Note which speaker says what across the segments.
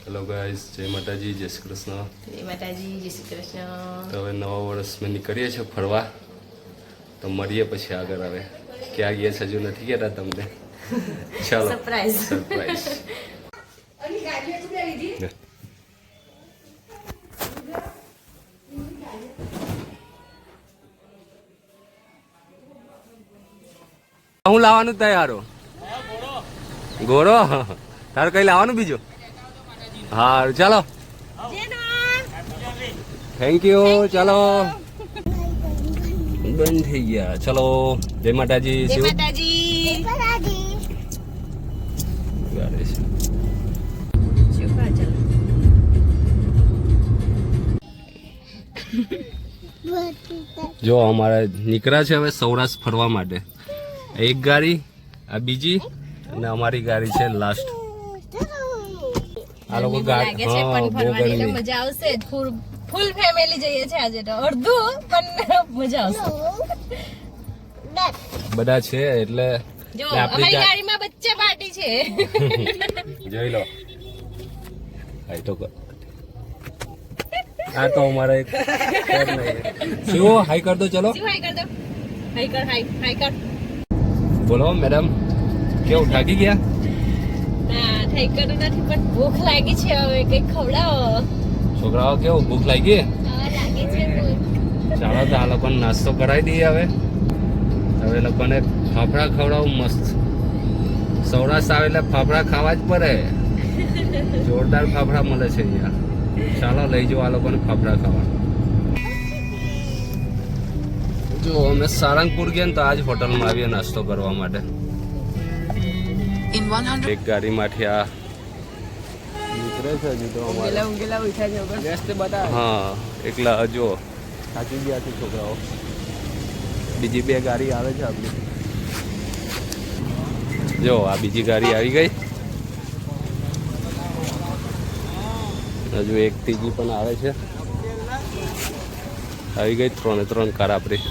Speaker 1: Hello guys, જય માતાજી, જય શ્રી કૃષ્ણ.
Speaker 2: જય માતાજી, જય શ્રી કૃષ્ણ.
Speaker 1: તો હવે નવા વર્ષમાં નીકળીએ છીએ ફરવા. તો મળીએ પછી આગળ. હવે ક્યાં ગયા છે હજુ નથી કહેતા તમને. ચાલો
Speaker 2: સરપ્રાઈઝ.
Speaker 1: સરપ્રાઈઝ. હું લાવવાનું તૈયારો ઘોડો તારે કઈ લાવવાનું બીજું? હા ચાલો, થેન્ક યુ. ચાલો બંધ થઈ ગયા. ચલો, જય માતાજી.
Speaker 2: જય માતાજી.
Speaker 1: જો અમારે નીકળ્યા છે હવે સૌરાષ્ટ્ર ફરવા માટે. એક ગાડી, આ બીજી, અને અમારી ગાડી છે લાસ્ટ. આ લોકો ગાડી, હા, બહુ ગરમી.
Speaker 2: મજા આવશે. ફૂલ ફેમિલી જઈએ છે આજે તો. અડધું પણ મજા આવશે.
Speaker 1: બધા છે એટલે
Speaker 2: જો અમારી ગાડીમાં બચ્ચા પાર્ટી છે.
Speaker 1: જોઈ લો. આ તો અમારા એક શિવો હાઈ કર દો. ચલો
Speaker 2: હાઈ કર દો. હાઈ કર, હાઈ કર.
Speaker 1: બોલો મેડમ, કેવું થાકી ગયા?
Speaker 2: ના, થઈ કર નથી, પણ ભૂખ લાગી છે. હવે કઈ ખવડાવો.
Speaker 1: છોકરાઓ કેવું ભૂખ લાગી?
Speaker 2: હા, લાગી છે ભૂખ.
Speaker 1: ચાલો તો આ લોકોને નાસ્તો કરાવી દઈએ. હવે લોકોને ફાફડા ખવડાવું મસ્ત. સૌરાષ્ટ્ર આવે એટલે ફાફડા ખાવા જ પડે. જોરદાર ફાફડા મળે છે અહીંયા. ચાલો લઈ જાઓ આ લોકોને ફાફડા ખાવા. જો અમે સારંગપુર ગયા ને તો આજ હોટલમાં આવીએ નાસ્તો કરવા માટે. એક ગાડીમાંથી આ નીકળે છે હજુ તો અમારે. હા, એકલા જો થાકી ગયા છે છોકરાઓ. બીજી બે ગાડી આવે છે આપણી. જો આ બીજી ગાડી આવી ગઈ. હજુ એક ત્રીજી પણ આવે છે. આવી ગઈ 3 કાર આપણી.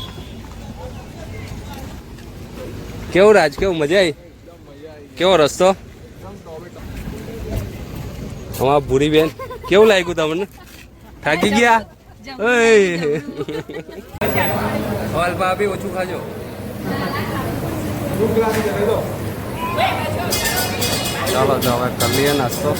Speaker 1: કેવું રાજ, કેવું મજા આવી? કેવો રસ્તો? અમારા ભૂરી બેન, કેવું લાગ્યું તમને? થાકી ગયા? હલ ભાભી ઓછું ખાજો. ચાલો તો હવે કરી લઈએ નાસ્તો.